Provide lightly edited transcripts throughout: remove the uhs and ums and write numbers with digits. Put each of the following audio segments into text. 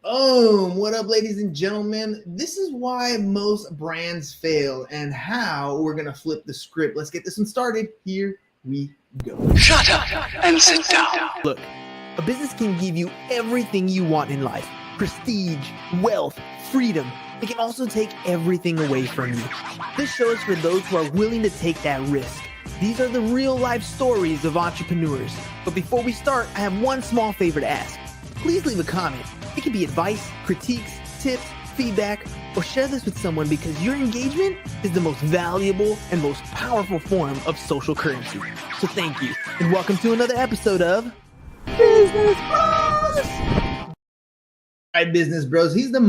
What up, ladies and gentlemen? This is why most brands fail and how we're going to flip the script. Let's get this one started. Here we go. Shut up and sit down. Look, a business can give you everything you want in life: prestige, wealth, freedom. It can also take everything away from you. This show is for those who are willing to take that risk. These are the real life stories of entrepreneurs. But before we start, I have one small favor to ask. Please leave a comment. It can be advice, critiques, tips, feedback, or share this with someone because your engagement is the most valuable and most powerful form of social currency. So thank you, and welcome to another episode of Business Bros. All right, Business Bros. He's the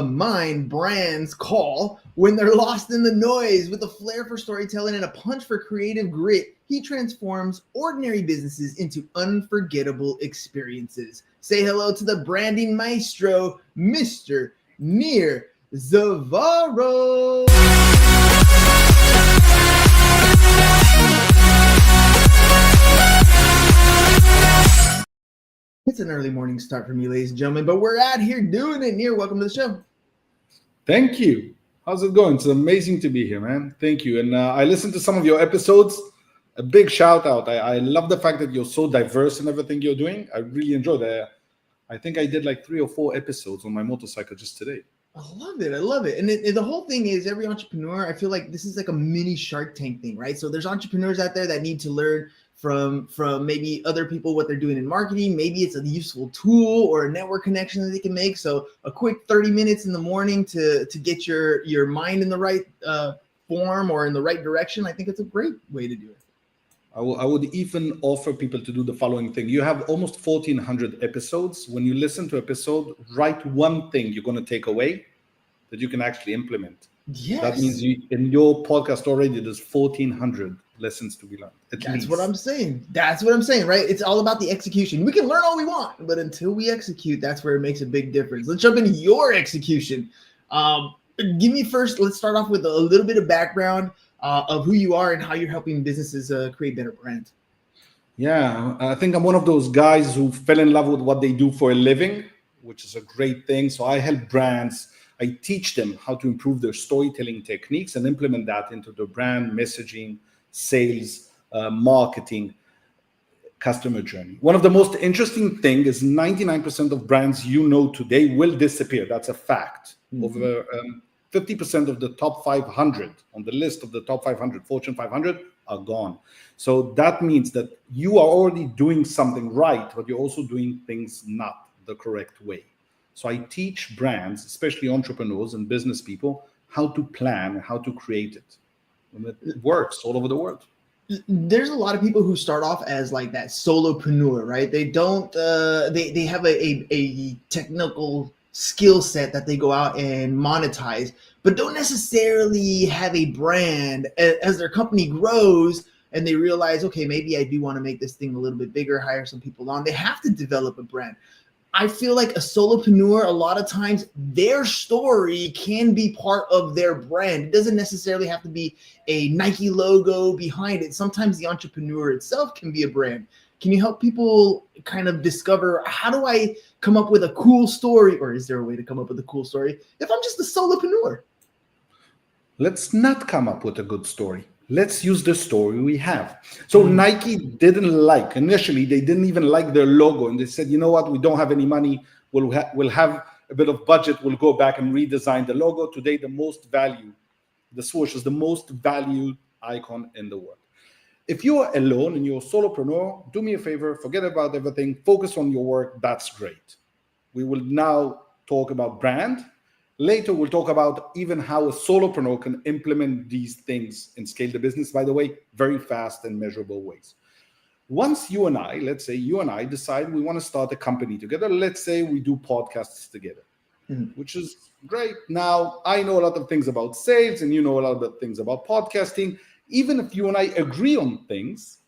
mind brands call when they're lost in the noise. With a flair for storytelling and a punch for creative grit, he transforms ordinary businesses into unforgettable experiences. Say hello to the branding maestro, Mr. Nir Zavaro. It's an early morning start for me, ladies and gentlemen, but we're out here doing it. Nir, welcome to the show. Thank you. How's it going? It's amazing to be here, man. Thank you. And I listened to some of your episodes. A big shout out. I love the fact that you're so diverse in everything you're doing. I really enjoyed it. I think I did like 3 or 4 episodes on my motorcycle just today. I love it. I love it. And the whole thing is, every entrepreneur, I feel like this is like a mini Shark Tank thing, right? So there's entrepreneurs out there that need to learn from maybe other people what they're doing in marketing. Maybe it's a useful tool or a network connection that they can make. So a quick 30 minutes in the morning to get your mind in the right form or in the right direction. I think it's a great way to do it. I would even offer people to do the following thing. You have almost 1,400 episodes. When you listen to episode, write one thing you're going to take away that you can actually implement. Yes. That means in your podcast already, there's 1,400 lessons to be learned. That's what I'm saying. That's what I'm saying, right? It's all about the execution. We can learn all we want, but until we execute, that's where it makes a big difference. Let's jump into your execution. Give me first, let's start off with a little bit of background of who you are and how you're helping businesses create better brands. Yeah, I think I'm one of those guys who fell in love with what they do for a living, which is a great thing. So I help brands. I teach them how to improve their storytelling techniques and implement that into their brand messaging, sales, marketing, customer journey. One of the most interesting things is 99% of brands today will disappear. That's a fact. Mm-hmm. Over 50% of the top 500 on the list of the top 500, Fortune 500, are gone. So that means that you are already doing something right, but you're also doing things not the correct way. So I teach brands, especially entrepreneurs and business people, how to plan and how to create it. And it works all over the world. There's a lot of people who start off as like that solopreneur, right? They don't, they have a technical skill set that they go out and monetize, but don't necessarily have a brand. As their company grows and they realize, okay, maybe I do want to make this thing a little bit bigger, hire some people on, they have to develop a brand. I feel like a solopreneur, a lot of times their story can be part of their brand. It doesn't necessarily have to be a Nike logo behind it. Sometimes the entrepreneur itself can be a brand. Can you help people kind of discover, how do I come up with a cool story? Or is there a way to come up with a cool story if I'm just a solopreneur? Let's not come up with a good story. Let's use the story we have. So Nike initially, they didn't even like their logo. And they said, you know what, we don't have any money. We'll have a bit of budget. We'll go back and redesign the logo. Today, the swoosh is the most valued icon in the world. If you are alone and you're a solopreneur, do me a favor, forget about everything, focus on your work. That's great. We will now talk about brand. Later, we'll talk about even how a solopreneur can implement these things and scale the business, by the way, very fast and measurable ways. Once let's say you and I decide we want to start a company together, let's say we do podcasts together, which is great. Now, I know a lot of things about sales and you know a lot of things about podcasting. Even if you and I agree on things,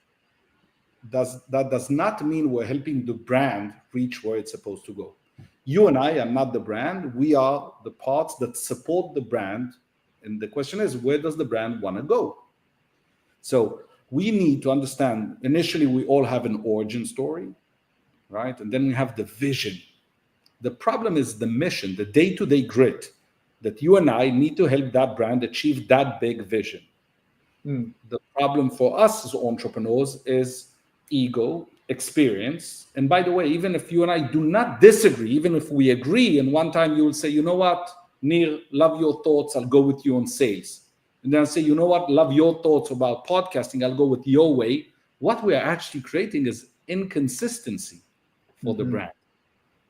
that does not mean we're helping the brand reach where it's supposed to go. You and I are not the brand. We are the parts that support the brand. And the question is, where does the brand want to go? So we need to understand, initially, we all have an origin story. right? And then we have the vision. The problem is the mission, the day-to-day grit that you and I need to help that brand achieve that big vision. The problem for us as entrepreneurs is ego, experience. And by the way, even if you and I do not disagree, even if we agree, and one time you will say, you know what, Nir, love your thoughts, I'll go with you on sales. And then I'll say, you know what, love your thoughts about podcasting, I'll go with your way. What we are actually creating is inconsistency for the brand.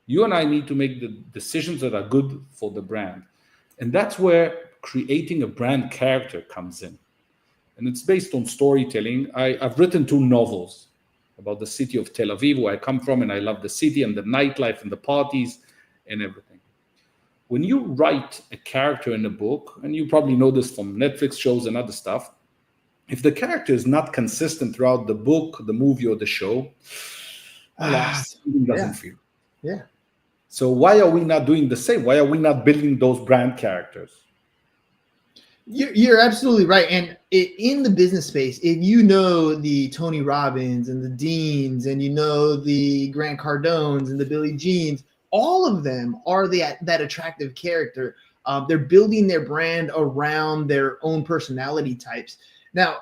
You and I need to make the decisions that are good for the brand. And that's where creating a brand character comes in. And it's based on storytelling. I've written 2 novels about the city of Tel Aviv, where I come from, and I love the city and the nightlife and the parties and everything. When you write a character in a book, and you probably know this from Netflix shows and other stuff, if the character is not consistent throughout the book, the movie, or the show, something doesn't feel. Yeah. So why are we not doing the same? Why are we not building those brand characters? You're absolutely right. And in the business space, if you know the Tony Robbins and the Deans, and you know the Grant Cardones and the Billie Jeans, all of them are that attractive character. They're building their brand around their own personality types. Now,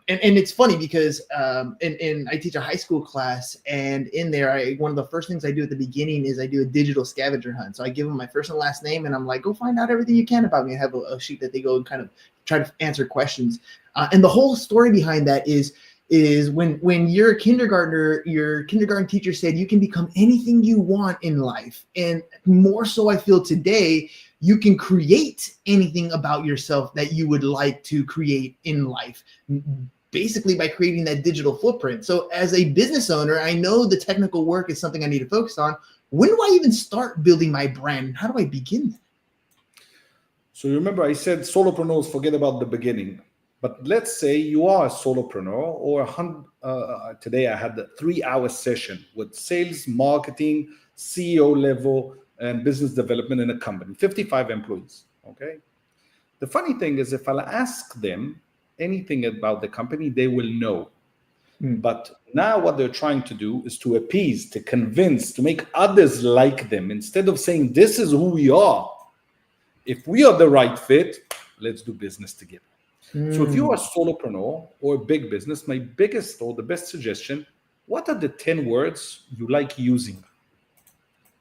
and it's funny because I teach a high school class, and in there, one of the first things I do at the beginning is I do a digital scavenger hunt. So I give them my first and last name, and I'm like, go find out everything you can about me. I have a sheet that they go and kind of try to answer questions. And the whole story behind that is when you're a kindergartner, your kindergarten teacher said you can become anything you want in life. And more so, I feel today, you can create anything about yourself that you would like to create in life, basically by creating that digital footprint. So as a business owner, I know the technical work is something I need to focus on. When do I even start building my brand? How do I begin that? So remember, I said solopreneurs forget about the beginning. But let's say you are a solopreneur, or today I had a 3-hour session with sales, marketing, CEO level, and business development in a company, 55 employees, okay? The funny thing is, if I'll ask them anything about the company, they will know. But now what they're trying to do is to appease, to convince, to make others like them, instead of saying, this is who we are. If we are the right fit, let's do business together. So if you are a solopreneur or a big business, my biggest or the best suggestion, what are the 10 words you like using?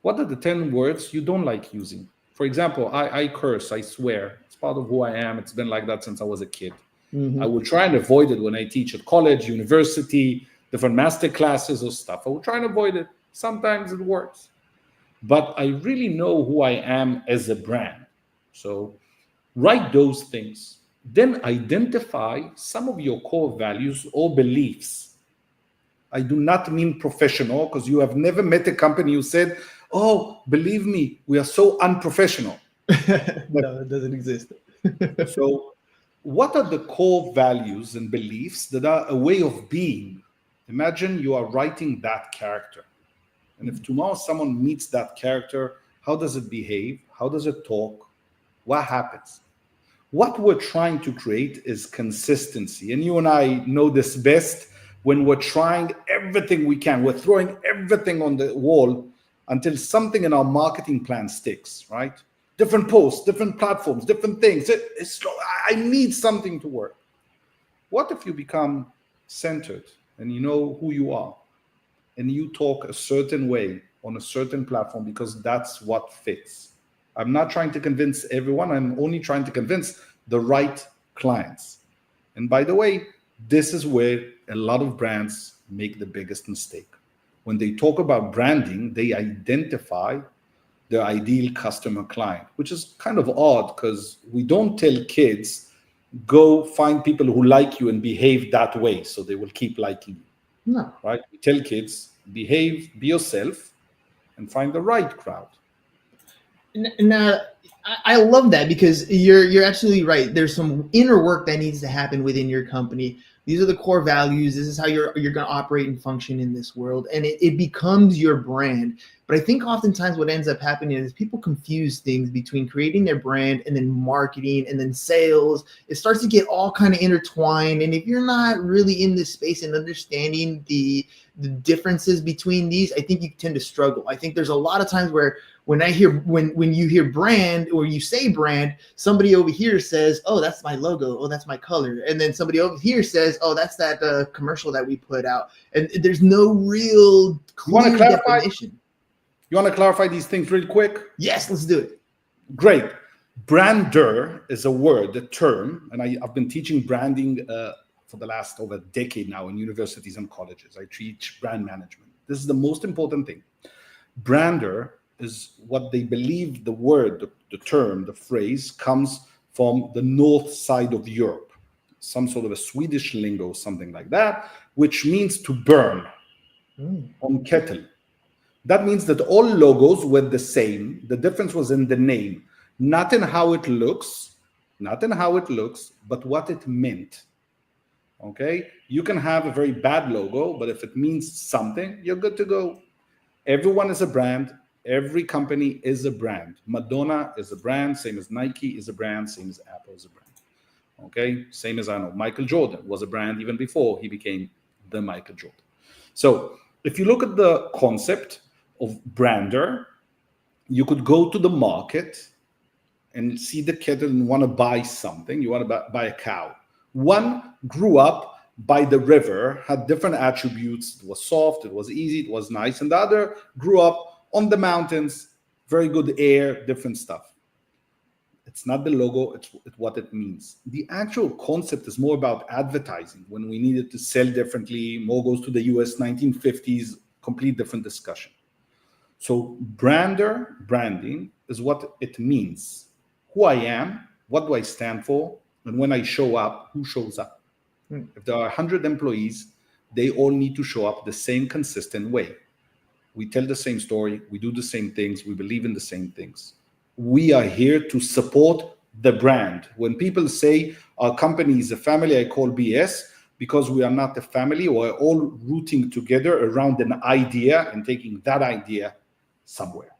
What are the 10 words you don't like using? For example, I curse, I swear. It's part of who I am. It's been like that since I was a kid. I will try and avoid it when I teach at college, university, different master classes or stuff. I will try and avoid it. Sometimes it works. But I really know who I am as a brand. So write those things. Then identify some of your core values or beliefs. I do not mean professional, because you have never met a company who said, oh, believe me, we are so unprofessional. No, it doesn't exist. So what are the core values and beliefs that are a way of being? Imagine you are writing that character. And if tomorrow someone meets that character, how does it behave? How does it talk? What happens? What we're trying to create is consistency. And you and I know this best when we're trying everything we can. We're throwing everything on the wall until something in our marketing plan sticks, right? Different posts, different platforms, different things. I need something to work. What if you become centered and you know who you are and you talk a certain way on a certain platform because that's what fits? I'm not trying to convince everyone. I'm only trying to convince the right clients. And by the way, this is where a lot of brands make the biggest mistake. When they talk about branding, they identify their ideal customer client, which is kind of odd because we don't tell kids, go find people who like you and behave that way so they will keep liking you. No. Right? We tell kids, behave, be yourself, and find the right crowd. Now, I love that, because you're absolutely right. There's some inner work that needs to happen within your company. These are the core values. This is how you're going to operate and function in this world, and it becomes your brand. But I think oftentimes what ends up happening is people confuse things between creating their brand and then marketing and then sales. It starts to get all kind of intertwined. And if you're not really in this space and understanding the the differences between these, I think you tend to struggle. I think there's a lot of times where when you hear brand or you say brand, somebody over here says, "Oh, that's my logo. Oh, that's my color," and then somebody over here says, "Oh, that's that commercial that we put out." And there's no real clear definition. You want to clarify these things real quick? Yes, let's do it. Great. Brander is a word, a term, and I've been teaching branding for the last over a decade now in universities and colleges. I teach brand management. This is the most important thing. Brander is what they believe the word, the term, the phrase comes from the north side of Europe, some sort of a Swedish lingo, something like that, which means to burn on kettle. That means that all logos were the same. The difference was in the name, not in how it looks, but what it meant. Okay? You can have a very bad logo, but if it means something, you're good to go. Everyone is a brand. Every company is a brand. Madonna is a brand, same as Nike is a brand, same as Apple is a brand. Okay? Same as, I know, Michael Jordan was a brand even before he became the Michael Jordan. So if you look at the concept of brander, you could go to the market and see the kettle and want to buy something. You want to buy a cow. One grew up by the river, had different attributes. It was soft, it was easy, it was nice. And the other grew up on the mountains, very good air, different stuff. It's not the logo, it's what it means. The actual concept is more about advertising. When we needed to sell differently, more goes to the US 1950s, complete different discussion. So branding is what it means. Who I am, what do I stand for, and when I show up, who shows up? If there are 100 employees, they all need to show up the same consistent way. We tell the same story, we do the same things, we believe in the same things. We are here to support the brand. When people say our company is a family, I call BS, because we are not a family. We're all rooting together around an idea and taking that idea somewhere.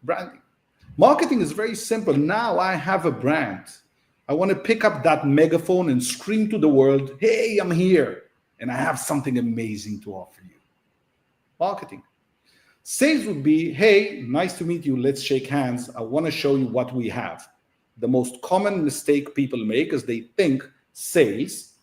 Branding. Marketing is very simple. Now I have a brand. I want to pick up that megaphone and scream to the world, hey, I'm here, and I have something amazing to offer you. Marketing. Sales would be, hey, nice to meet you, let's shake hands. I want to show you what we have. The most common mistake people make is they think sales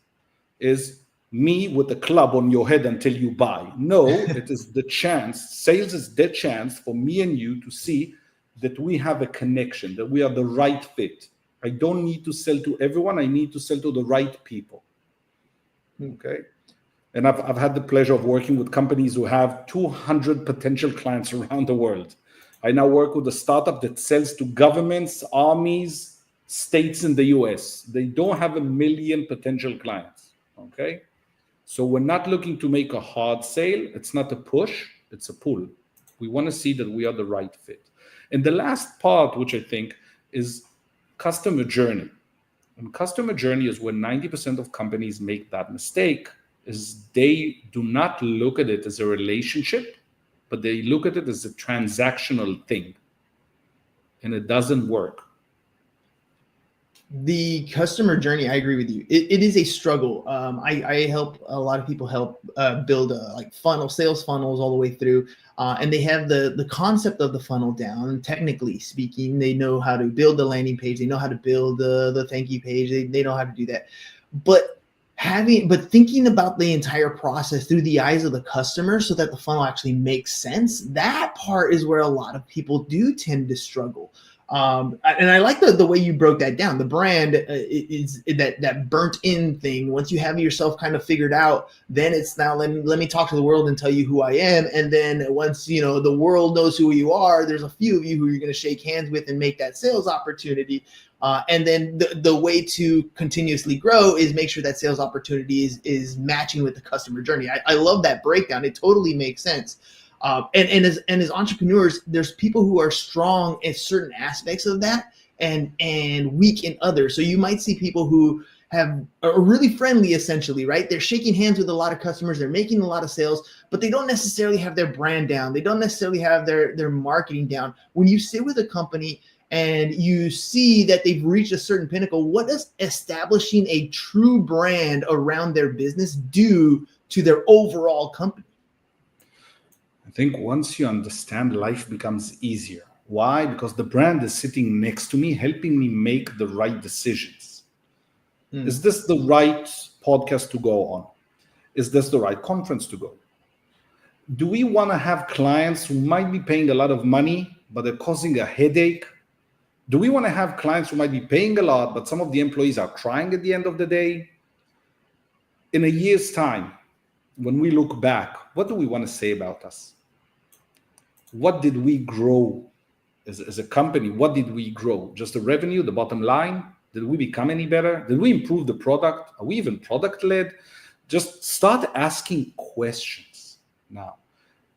is me with a club on your head until you buy. No, it is the chance. Sales is the chance for me and you to see that we have a connection, that we are the right fit. I don't need to sell to everyone. I need to sell to the right people. Okay. And I've had the pleasure of working with companies who have 200 potential clients around the world. I now work with a startup that sells to governments, armies, states in the US. They don't have 1 million potential clients. Okay. So we're not looking to make a hard sale. It's not a push, it's a pull. We want to see that we are the right fit. And the last part, which I think is customer journey. And customer journey is where 90% of companies make that mistake, is they do not look at it as a relationship, but they look at it as a transactional thing. And it doesn't work. The customer journey, I agree with you. It is a struggle. I help a lot of people build like sales funnels all the way through, and they have the concept of the funnel down. Technically speaking, they know how to build the landing page. They know how to build the thank you page. They know how to do that. But thinking about the entire process through the eyes of the customer so that the funnel actually makes sense, that part is where a lot of people do tend to struggle. And I like the way you broke that down. The brand is that burnt in thing. Once you have yourself kind of figured out, then it's now let me talk to the world and tell you who I am. And then once the world knows who you are, there's a few of you who you're going to shake hands with and make that sales opportunity. And then the way to continuously grow is make sure that sales opportunity is matching with the customer journey. I love that breakdown. It totally makes sense. And as entrepreneurs, there's people who are strong in certain aspects of that and weak in others. So you might see people who are really friendly, essentially, right? They're shaking hands with a lot of customers. They're making a lot of sales, but they don't necessarily have their brand down. They don't necessarily have their marketing down. When you sit with a company and you see that they've reached a certain pinnacle, what does establishing a true brand around their business do to their overall company? think once you understand, life becomes easier. Why? Because the brand is sitting next to me, helping me make the right decisions. Is this the right podcast to go on? Is this the right conference to go? Do we want to have clients who might be paying a lot of money, but they're causing a headache? Do we want to have clients who might be paying a lot, but some of the employees are crying at the end of the day? In a year's time, when we look back, what do we want to say about us? What did we grow as a company? What did we grow? Just the revenue, the bottom line? Did we become any better? Did we improve the product? Are we even product-led? Just start asking questions. Now,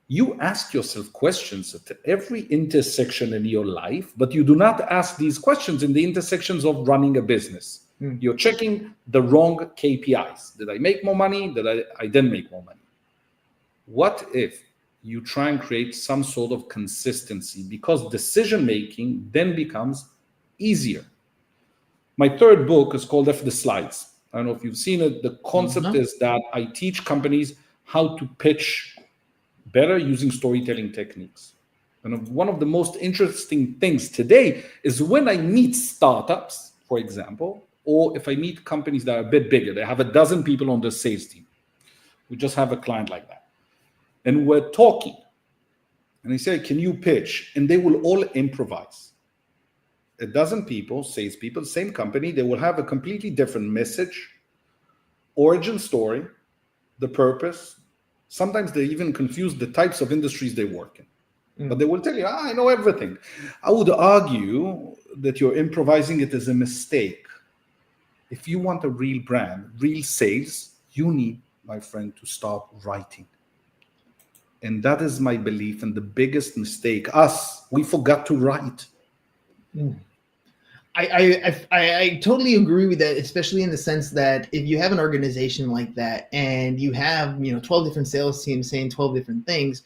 you ask yourself questions at every intersection in your life, but you do not ask these questions in the intersections of running a business. You're checking the wrong KPIs. Did I make more money? I didn't make more money? What if you try and create some sort of consistency? Because decision-making then becomes easier. My third book is called F the Slides. I don't know if you've seen it. The concept is that I teach companies how to pitch better using storytelling techniques. And one of the most interesting things today is when I meet startups, for example, or if I meet companies that are a bit bigger, they have a dozen people on the sales team. We just have a client like that. And we're talking. And they say, can you pitch? And they will all improvise. A dozen people, salespeople, same company, they will have a completely different message, origin story, the purpose. Sometimes they even confuse the types of industries they work in. But they will tell you, I know everything. I would argue that you're improvising it as a mistake. If you want a real brand, real sales, you need, my friend, to start writing. And that is my belief. And the biggest mistake, we forgot to write. I totally agree with that, especially in the sense that if you have an organization like that and you have 12 different sales teams saying 12 different things,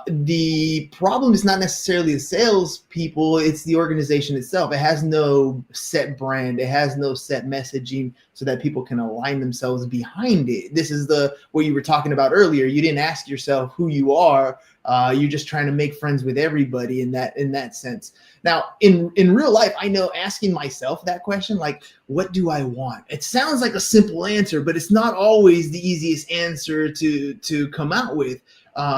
the problem is not necessarily the sales people, it's the organization itself. It has no set brand, it has no set messaging so that people can align themselves behind it. This is what you were talking about earlier. You didn't ask yourself who you are. You're just trying to make friends with everybody in that sense. Now, in real life, I know asking myself that question, like, what do I want? It sounds like a simple answer, but it's not always the easiest answer to come out with.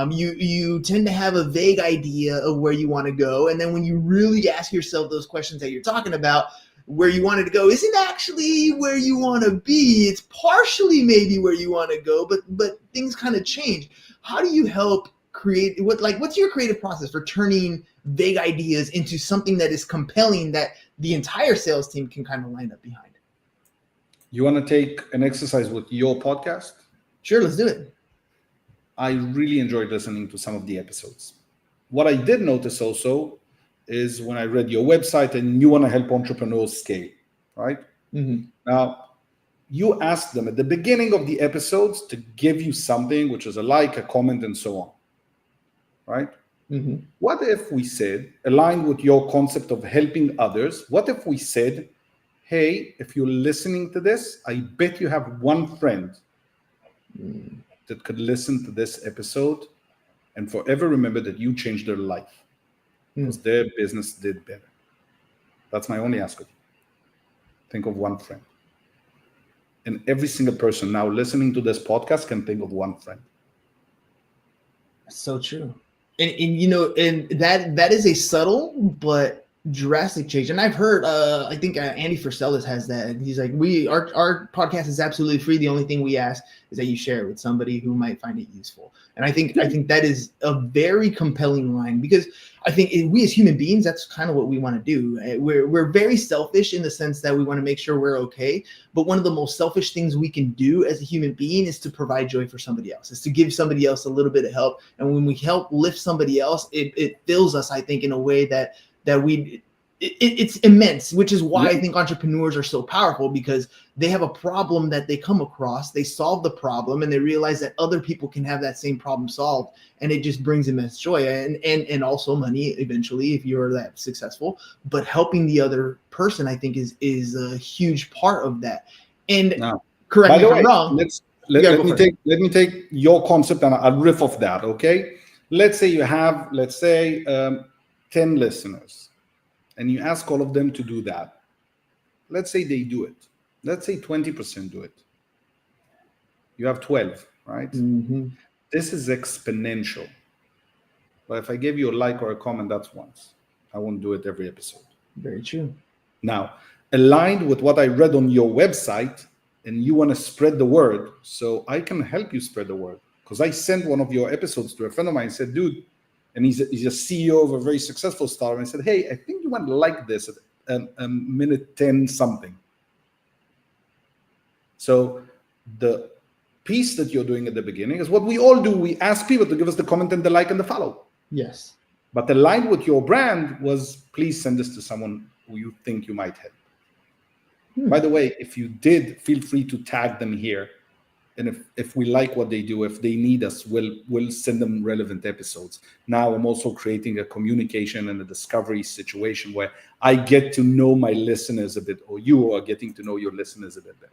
You tend to have a vague idea of where you want to go. And then when you really ask yourself those questions that you're talking about, where you wanted to go isn't actually where you want to be. It's partially maybe where you want to go, but things kind of change. How do you help create what's your creative process for turning vague ideas into something that is compelling that the entire sales team can kind of line up behind? You want to take an exercise with your podcast? Sure, let's do it. I really enjoyed listening to some of the episodes. What I did notice also is when I read your website and you want to help entrepreneurs scale, right? Now, you ask them at the beginning of the episodes to give you something, which is a like, a comment, and so on, right? What if we said, aligned with your concept of helping others, what if we said, hey, if you're listening to this, I bet you have one friend that could listen to this episode and forever remember that you changed their life because their business did better. That's my only ask of you. Think of one friend. And every single person now listening to this podcast can think of one friend. So true. And that is a subtle but drastic change. And I've heard, I think Andy Friselis has that. And he's like, our podcast is absolutely free. The only thing we ask is that you share it with somebody who might find it useful. And I think that is a very compelling line, because I think we as human beings, that's kind of what we want to do. We're very selfish in the sense that we want to make sure we're okay. But one of the most selfish things we can do as a human being is to provide joy for somebody else, is to give somebody else a little bit of help. And when we help lift somebody else, it fills us, I think, in a way that it's immense, which is why I think entrepreneurs are so powerful, because they have a problem that they come across, they solve the problem, and they realize that other people can have that same problem solved, and it just brings immense joy and also money eventually if you're that successful. But helping the other person, I think, is a huge part of that. And correct me if I'm wrong. Let me take your concept and I'll riff off that, okay? let's say you have, 10 listeners, and you ask all of them to do that. Let's say they do it. Let's say 20% do it. You have 12, right? Mm-hmm. This is exponential. But if I gave you a like or a comment, that's once. I won't do it every episode. Very true. Now, aligned with what I read on your website, and you want to spread the word, so I can help you spread the word. Because I sent one of your episodes to a friend of mine and said, dude, and he's a CEO of a very successful startup, and I said, hey, I think you might like this at a minute 10 something. So the piece that you're doing at the beginning is what we all do. We ask people to give us the comment and the like and the follow. Yes. But aligned with your brand was, please send this to someone who you think you might help. By the way, if you did, feel free to tag them here. And if we like what they do, if they need us, we'll send them relevant episodes. Now I'm also creating a communication and a discovery situation where I get to know my listeners a bit, or you are getting to know your listeners a bit better.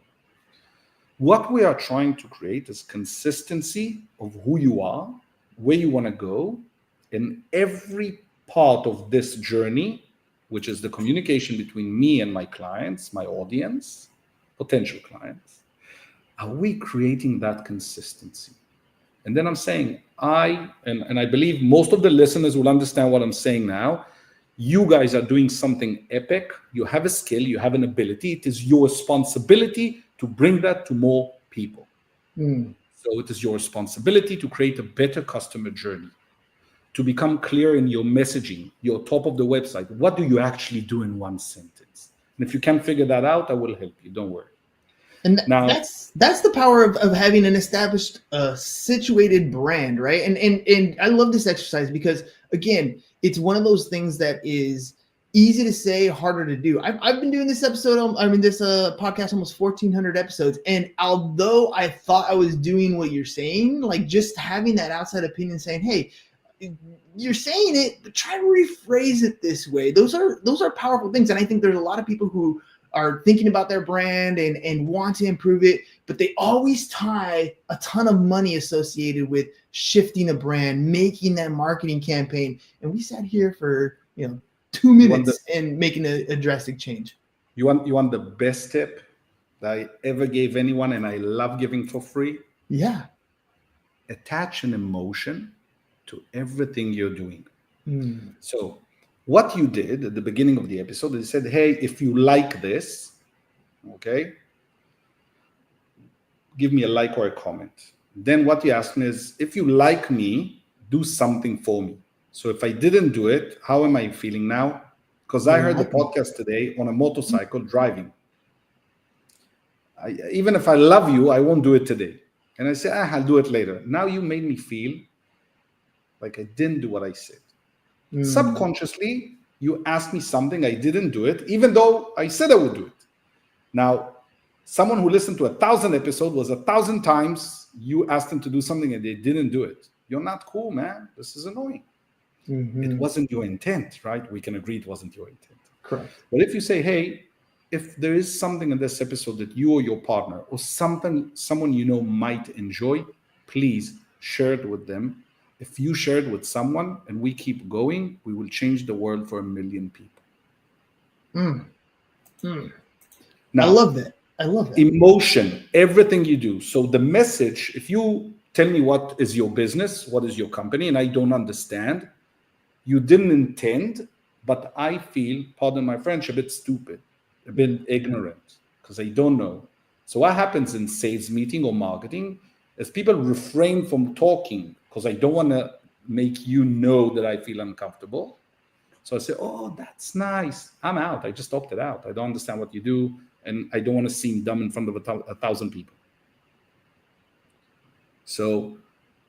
What we are trying to create is consistency of who you are, where you want to go, in every part of this journey, which is the communication between me and my clients, my audience, potential clients. Are we creating that consistency? And then I'm saying, and I believe most of the listeners will understand what I'm saying now. You guys are doing something epic. You have a skill, you have an ability. It is your responsibility to bring that to more people. So it is your responsibility to create a better customer journey, to become clear in your messaging, your top of the website. What do you actually do in one sentence? And if you can't figure that out, I will help you. Don't worry. And Now, that's the power of having an established, situated brand, right? And I love this exercise because, again, it's one of those things that is easy to say, harder to do. I've been doing this podcast almost 1,400 episodes, and although I thought I was doing what you're saying, like just having that outside opinion, saying, "Hey, you're saying it, but try to rephrase it this way." Those are powerful things, and I think there's a lot of people who are thinking about their brand and want to improve it, but they always tie a ton of money associated with shifting a brand, making that marketing campaign. And we sat here for 2 minutes and making a drastic change. You want the best tip that I ever gave anyone, and I love giving for free? Yeah. Attach an emotion to everything you're doing. So what you did at the beginning of the episode is said, hey, if you like this, okay, give me a like or a comment. Then what you asked me is, if you like me, do something for me. So if I didn't do it, how am I feeling now? Because I heard the podcast today on a motorcycle driving. Even if I love you, I won't do it today. And I say, I'll do it later. Now you made me feel like I didn't do what I said. Subconsciously, you asked me something, I didn't do it, even though I said I would do it. Now, someone who listened to 1,000 episodes was 1,000 times you asked them to do something and they didn't do it. You're not cool, man. This is annoying. It wasn't your intent, right? We can agree it wasn't your intent. Correct. But if you say, hey, if there is something in this episode that you or your partner or someone you know might enjoy, please share it with them. If you share it with someone and we keep going, we will change the world for 1 million people. Now, I love that. Emotion, everything you do. So the message, if you tell me what is your business, what is your company, and I don't understand, you didn't intend, but I feel, pardon my French, a bit stupid, a bit ignorant, because I don't know. So what happens in sales meeting or marketing is people refrain from talking because I don't want to make you know that I feel uncomfortable. So I say, oh, that's nice. I'm out. I just opted out. I don't understand what you do, and I don't want to seem dumb in front of 1,000 people. So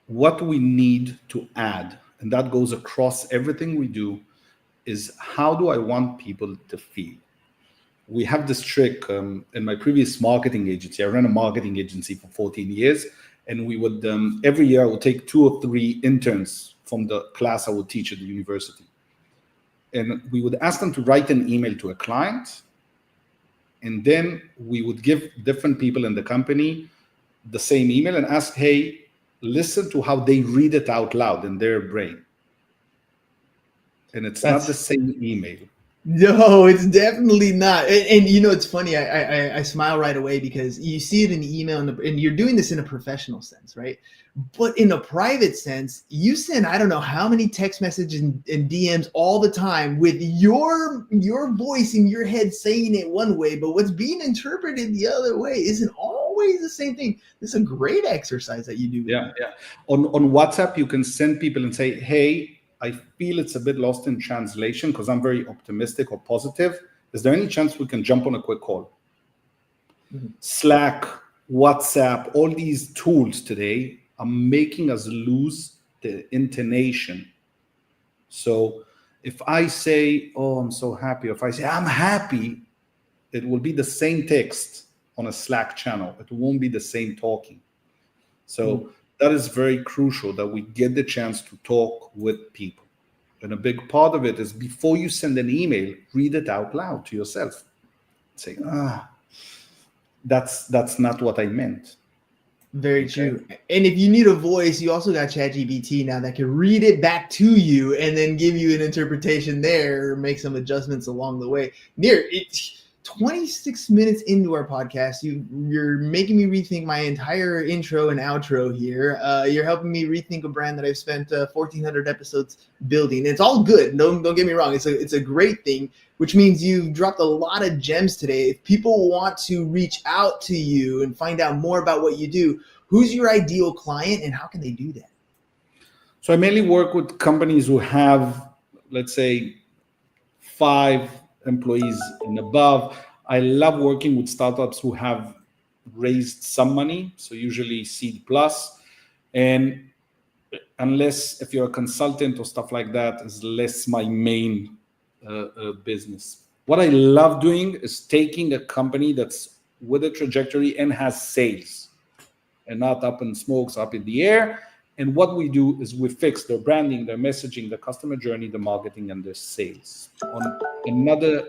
what we need to add, and that goes across everything we do, is how do I want people to feel? We have this trick in my previous marketing agency. I ran a marketing agency for 14 years, and we would, every year I would take 2 or 3 interns from the class I would teach at the university. And we would ask them to write an email to a client, and then we would give different people in the company the same email and ask, hey, listen to how they read it out loud in their brain. And it's not the same email. No, it's definitely not. And you know, it's funny. I smile right away because you see it in the email, and you're doing this in a professional sense, right? But in a private sense, you send I don't know how many text messages and DMs all the time with your voice in your head saying it one way, but what's being interpreted the other way isn't always the same thing. This is a great exercise that you do. Yeah. On WhatsApp, you can send people and say, hey, I feel it's a bit lost in translation because I'm very optimistic or positive. Is there any chance we can jump on a quick call? Mm-hmm. Slack, WhatsApp, all these tools today are making us lose the intonation. So if I say, oh, I'm so happy, or if I say, I'm happy, it will be the same text on a Slack channel. It won't be the same talking. So that is very crucial that we get the chance to talk with people. And a big part of it is before you send an email, read it out loud to yourself. Say, that's not what I meant. Very true. And if you need a voice, you also got ChatGPT now that can read it back to you and then give you an interpretation there, make some adjustments along the way. Nir, it's 26 minutes into our podcast. You're making me rethink my entire intro and outro here. You're helping me rethink a brand that I've spent 1,400 episodes building. It's all good. Don't get me wrong. It's a great thing, which means you've dropped a lot of gems today. If people want to reach out to you and find out more about what you do, who's your ideal client and how can they do that? So I mainly work with companies who have, let's say, 5 employees and above. I love working with startups who have raised some money, so usually seed plus. And unless if you're a consultant or stuff like that, is less my main business. What I love doing is taking a company that's with a trajectory and has sales and not up in smokes, up in the air. And what we do is we fix their branding, their messaging, the customer journey, the marketing, and their sales. On another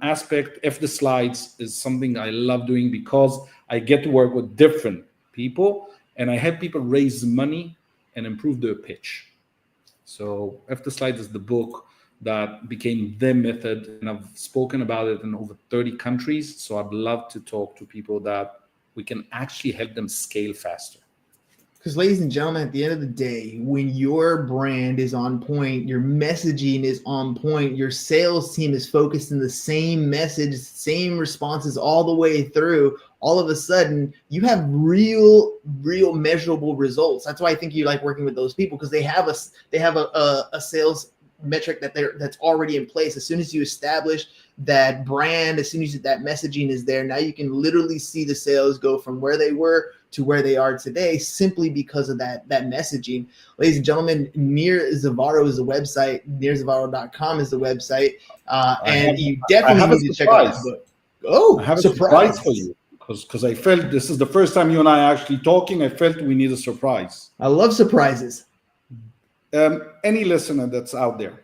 aspect, the slides is something I love doing because I get to work with different people and I help people raise money and improve their pitch. So the slides is the book that became the method, and I've spoken about it in over 30 countries. So I'd love to talk to people that we can actually help them scale faster. Because, ladies and gentlemen, at the end of the day, when your brand is on point, your messaging is on point, your sales team is focused in the same message, same responses all the way through, all of a sudden you have real measurable results. That's why I think you like working with those people, because they have a sales metric that's already in place. As soon as you establish that brand, as soon as that messaging is there, now you can literally see the sales go from where they were to where they are today, simply because of that messaging. Ladies and gentlemen, Nir Zavaro is the website. NirZavaro.com is the website. You definitely need to check out the book. Oh, I have a surprise for you, because I felt this is the first time you and I are actually talking. I felt we need a surprise. I love surprises. Any listener that's out there,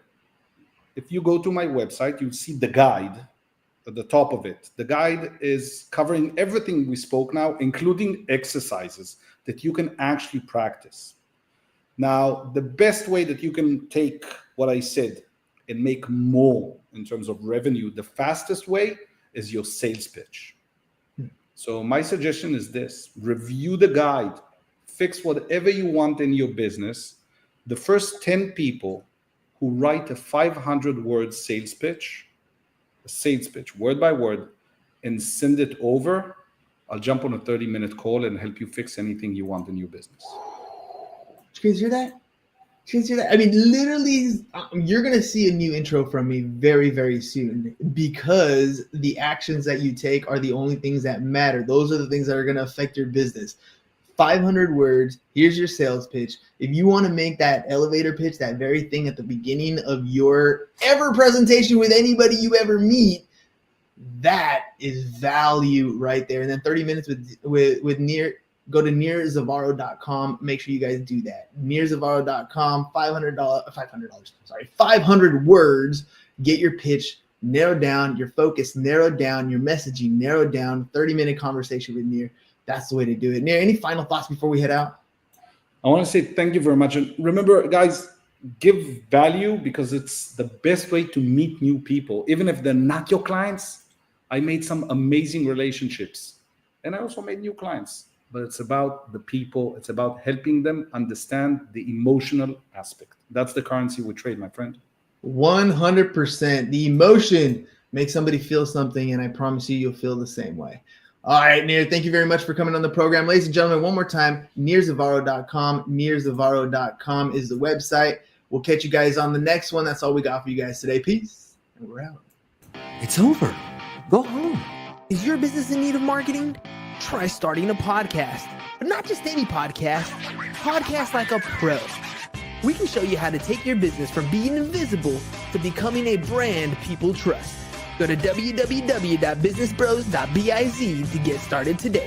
if you go to my website, you'll see the guide at the top of it. The guide is covering everything we spoke now, including exercises that you can actually practice. Now, the best way that you can take what I said and make more in terms of revenue, the fastest way is your sales pitch. So my suggestion is this: review the guide, fix whatever you want in your business. The first 10 people who write a 500-word sales pitch, word by word, and send it over, I'll jump on a 30-minute call and help you fix anything you want in your business. Did you guys hear that? I mean, literally, you're going to see a new intro from me very, very soon, because the actions that you take are the only things that matter. Those are the things that are going to affect your business. 500 words, here's your sales pitch. If you want to make that elevator pitch, that very thing at the beginning of your ever presentation with anybody you ever meet, that is value right there. And then 30 minutes with Nir. Go to NirZavaro.com. Make sure you guys do that. NirZavaro.com, $500 words. Get your pitch narrowed down, your focus narrowed down, your messaging narrowed down. 30-minute conversation with Nir. That's the way to do it. Nir, any final thoughts before we head out? I want to say thank you very much. And remember, guys, give value because it's the best way to meet new people. Even if they're not your clients, I made some amazing relationships. And I also made new clients. But it's about the people. It's about helping them understand the emotional aspect. That's the currency we trade, my friend. 100%. The emotion makes somebody feel something, and I promise you'll feel the same way. All right, Nir, thank you very much for coming on the program. Ladies and gentlemen, one more time, nirzavaro.com. Nirzavaro.com is the website. We'll catch you guys on the next one. That's all we got for you guys today. Peace, and we're out. It's over. Go home. Is your business in need of marketing? Try starting a podcast, but not just any podcast. Podcast like a pro. We can show you how to take your business from being invisible to becoming a brand people trust. Go to www.businessbros.biz to get started today.